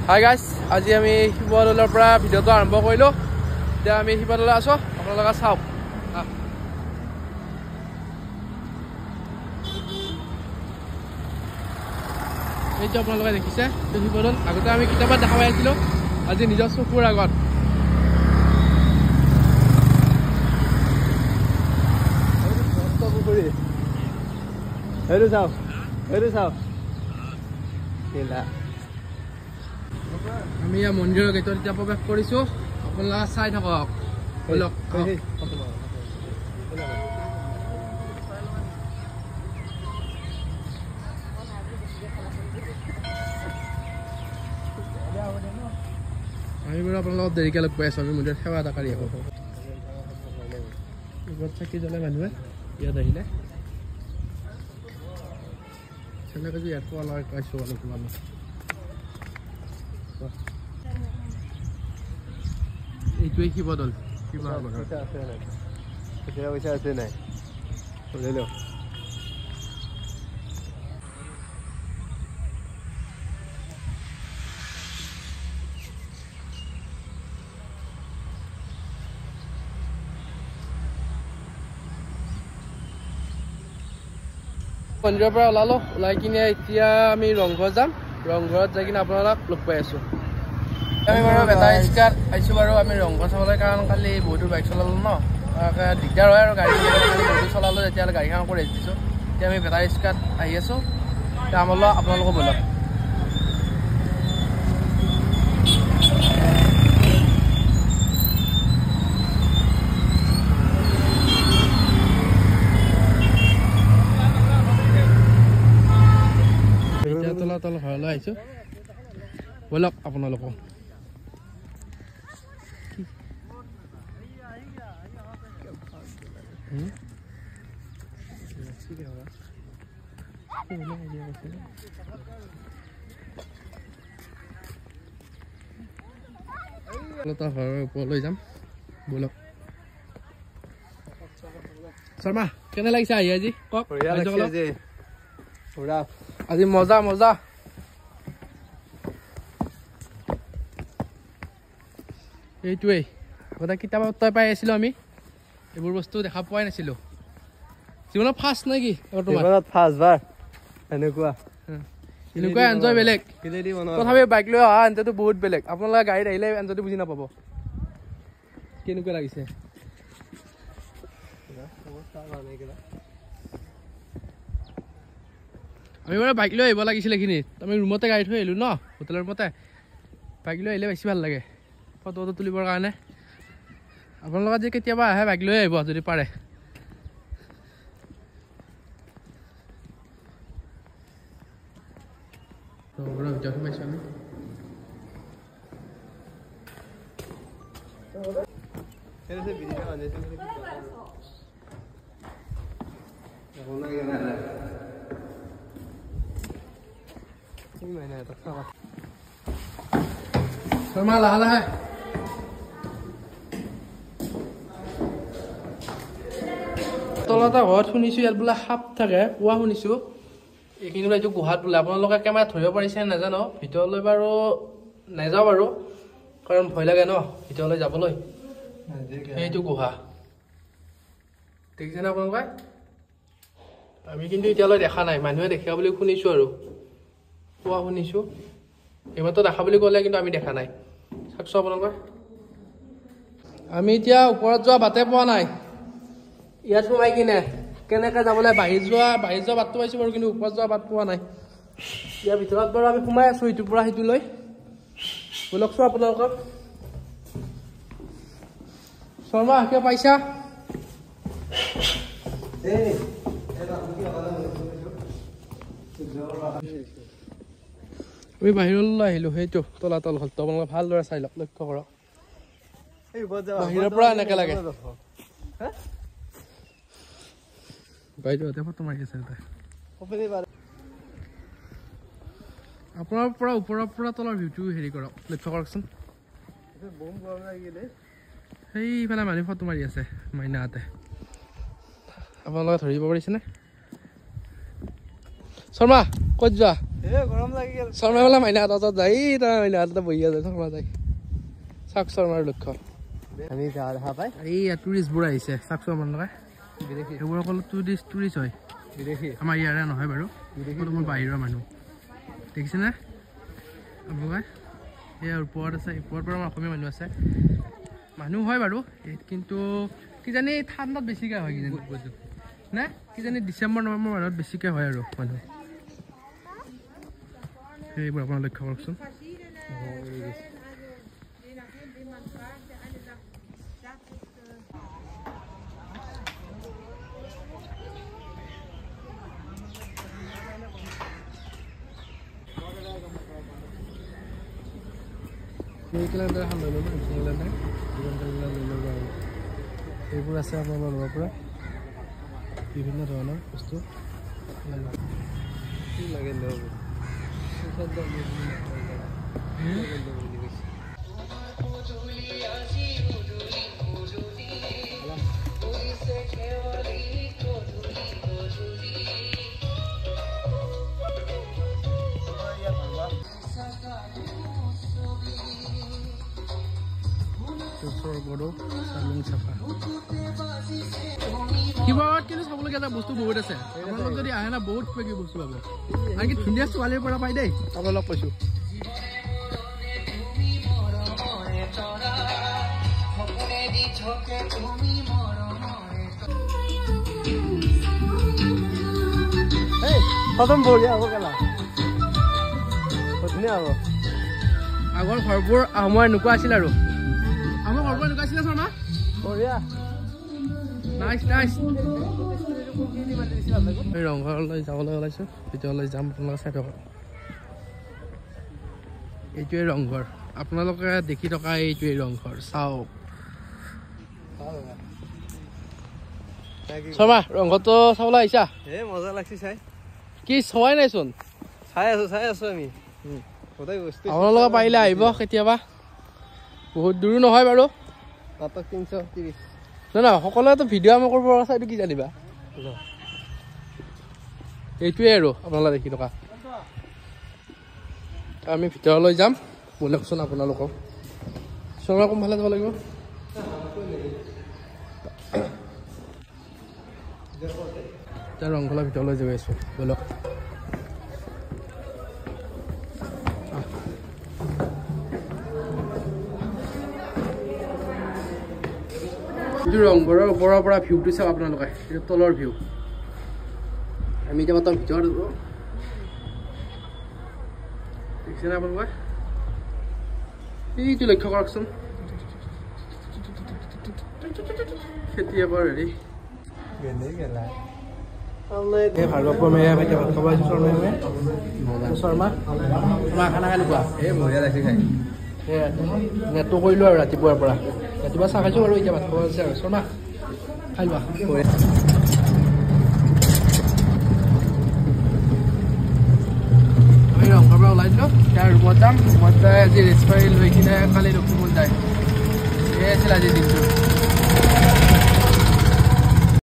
Hi guys, আজি আমি শিৱদৌলৰ পৰা ভিডিঅ'টো আৰম্ভ কৰিলোঁ। এতিয়া আমি শিৱদৌলত আছোঁ, আপোনালোকে চাওক। এইটো আপোনালোকে দেখিছে, এইটো শিৱদৌল। আগতে আমি কিতাপত দেখা পাই আছিলোঁ, আজি নিজৰ চকুৰ আগত। আমি ইয়াৰ মন্দিৰৰ গেটত এতিয়া প্ৰৱেশ কৰিছোঁ। আপোনালোকে চাই থাকক। বলক আমি বাৰু আপোনালোকক দেৰিকৈ লগ পাই আছোঁ। আমি মন্দিৰত সেৱা এটা কৰি আহোঁ। ওপৰত চাকি জ্বলাই মানুহে ইয়াত আহিলে চেনেকে ইয়াত পোৱা লগাই পাইছোঁ অলপ আমি। এইটোৱেই শিৱদৌল। পইচা আছে নাই মন্দিৰৰ পৰা ওলালোঁ। ওলাই কিনে এতিয়া আমি ৰংঘৰ যাম। ৰংঘৰত যাই কিনে আপোনালোক লগ পাই আছোঁ। আমি বাৰু বেটাৰী ৰিক্সাত আহিছোঁ বাৰু আমি ৰংঘৰ চাবলৈ, কাৰণ কালি বহুতো বাইক চলালোঁ ন, দিগদাৰ হয় আৰু গাড়ী বহুতো চলালোঁ। তেতিয়াহ'লে গাড়ীখন আকৌ ৰেষ্ট দিছোঁ। এতিয়া আমি বেটাৰী ৰিক্সাত আহি আছোঁ। এতিয়া আমালৈ আপোনালোকো বলক। তল ঘৰলৈ আহিছোঁ, বলক আপোনালোকো। ঘৰৰ ওপৰলৈ যাম, বলক। শৰ্মা, কেনে লাগিছে আহি আজি কওক? আজি মজা মজা। এইটোৱেই আগতে কিতাপত তই পাই আছিলোঁ, আমি এইবোৰ বস্তু দেখা পোৱাই নাছিলোঁ। জীৱনত ফাৰ্ষ্ট নে কি? এনেকুৱা এনজয় বেলেগ। তথাপি বাইক লৈ অহা এনজয়টো বহুত বেলেগ। আপোনালোকে গাড়ীত আহিলে এনজয়টো বুজি নাপাব। কেনেকুৱা লাগিছে? আমি বাৰু বাইক লৈ আহিব লাগিছিলে এইখিনিত। আমি ৰুমতে গাড়ী থৈ আহিলোঁ ন, হোটেলৰ ৰুমতে। বাইক লৈ আহিলে বেছি ভাল লাগে ফটো তুলিবৰ কাৰণে। আপোনালোকে যে কেতিয়াবা আহে বাইক লৈ আহিব যদি পাৰে। ভিতৰত সোমাইছোঁ আমি। শৰ্মা লাহে লাহে। তলতে ঘৰত শুনিছোঁ ইয়াত বোলে সাপ থাকে, পুৱা শুনিছোঁ। এইখিনি বোলে এইটো গুহাত বোলে। আপোনালোকে কেমেৰাত ধৰিব পাৰিছে নাজানো। ভিতৰলৈ বাৰু নাযাওঁ বাৰু, কাৰণ ভয় লাগে ন ভিতৰলৈ যাবলৈ। সেইটো গুহা দেখিছেনে আপোনালোকে? আমি কিন্তু এতিয়ালৈ দেখা নাই। মানুহে দেখা বুলি শুনিছোঁ আৰু পুৱা শুনিছোঁ। এইমাত্ৰ দেখা বুলি ক'লে, কিন্তু আমি দেখা নাই। চাওকচোন আপোনালোকে। আমি এতিয়া ওপৰত যোৱা বাটে পোৱা নাই। ইয়াত সোমাই কিনে কেনেকৈ যাবলৈ বাহিৰ যোৱা বাটটো পাইছোঁ বাৰু, কিন্তু ওপৰত যোৱা বাট পোৱা নাই। ইয়াৰ ভিতৰত বাৰু আমি সোমাই আছোঁ ইটোৰ পৰা সিটোলৈ। বলকচোন আপোনালোকক। শৰ্মা কিয় পাইছা? আমি বাহিৰলৈ আহিলোঁ। সেইটো তলাতল ঘৰটো আপোনালোকে ভালদৰে চাই লওক, লক্ষ্য কৰক। বাহিৰৰ পৰা এনেকৈ লাগে। বাইদেউহঁতে ফটো মাৰি আছে। আপোনাৰ পৰা ওপৰৰ পৰা তলৰ ভিউটো হেৰি কৰক, লক্ষ্য কৰকচোন। সেইফালে মানুহ ফটো মাৰি আছে মাইনাহঁতে। আপোনালোকে ধৰিব পাৰিছেনে? শৰ্মা ক'ত যোৱা গৰম লাগি গেল শৰ্মা বোলে মাইনা হাতত যাই তাৰ মাইনা হাততে বহি আছে শৰ্মা যাই চাওক শৰ্মাৰ লক্ষ্য আমি যা দেখা পাই এই টুৰিষ্টবোৰ আহিছে চাওক শৰ্মাৰ লগত এইবোৰ অকল টুৰিষ্ট হয় বিদেশী আমাৰ ইয়াৰে নহয় বাৰু সকলোবোৰ বাহিৰৰ মানুহ দেখিছেনে আপোনালোকে এই ওপৰত আছে ওপৰৰ পৰা আমাৰ অসমীয়া মানুহ আছে মানুহ হয় বাৰু কিন্তু কিজানি ঠাণ্ডাত বেছিকৈ হয় কিজানি নে কিজানি ডিচেম্বৰ নৱেম্বৰ মাহত বেছিকৈ হয় আৰু মানুহ সেইবোৰ আপোনাৰ লক্ষ্য কৰকচোন নিউজিলেণ্ডৰ এখন লৈ ল'ব নিউজিলেণ্ডৰ এইবোৰ আছে আপোনালোকৰ ল'ব পৰা বিভিন্ন ধৰণৰ বস্তু লাগে লব শিৱসাগৰত কিন্তু চাবলগীয়া এটা বস্তু বহুত আছে আপোনালোক যদি আহে না বহুত কিবা কিবি বস্তু পাব আনকি ধুনীয়া ছোৱালীৰ পৰা পাই দেই আপোনালোক কৈছোঁ খতম বঢ়িয়া হ'ব কেলা ধুনীয়া হ'ব আগৰ ঘৰবোৰ আহোমৰ এনেকুৱা আছিল আৰু আমাৰ ঘৰবোৰ এনেকুৱা আছিলে শৰ্মা বঢ়িয়া নাইচ নাইচ এই ৰংঘৰলৈ যাবলৈ ওলাইছোঁ ভিতৰলৈ যাম আপোনালোকে চাই থাকক এইটোৱেই ৰংঘৰ আপোনালোকে দেখি থকা এইটোৱেই ৰংঘৰ চাওক শৰ্মা ৰংঘৰটো চাবলৈ আহিছা মজা লাগছে চাই কি চোৱাই নাইচোন চাই আছো আমি আপোনালোকে পাৰিলে আহিব কেতিয়াবা বহুত দূৰো নহয় বাৰু নাটক 330 নহয় সকলোৱেতো ভিডিঅ' আমি কৰিব পৰা চাইটো কি জানিবা এইটোৱেই আৰু আপোনালোকে দেখি থকা আমি ভিতৰলৈ যাম ব'লকচোন আপোনালোকক শৰ্মা কোনফালে যাব লাগিব এতিয়া ৰংঘৰৰ ভিতৰলৈ গৈ আছোঁ ব'লক এইটো ৰংঘৰৰ ওপৰৰ পৰা ভিউটো চাওক আপোনালোকে এইটো তলৰ ভিউ আমি এতিয়া মাত্ৰ ভিতৰত দেখিছেনে আপোনালোকে এইটো লক্ষ্য কৰকচোন খেতিয়কৰ হেৰি ভাৰ্গৱ মেয়া ভাইটি ভাত খাব আহিছোঁ শৰ্মা খানা খাই নোপোৱা বঢ়িয়া লাগছে খাই নেটটো কৰিলোঁ আৰু ৰাতিপুৱাৰ পৰা ৰাতিপুৱা চাহ খাইছোঁ আৰু এতিয়া ভাত খাব আছে আৰু শৰ্মা খাই লোৱা আমি ৰংঘৰৰ পৰা ওলাই দিলোঁ এতিয়া ৰুমত যাম ৰুমত যাই আজি ৰেষ্ট কৰি লৈ কিনে কালি লখিমপুৰ যায় এয়াই আছিল আজিৰ দিনটো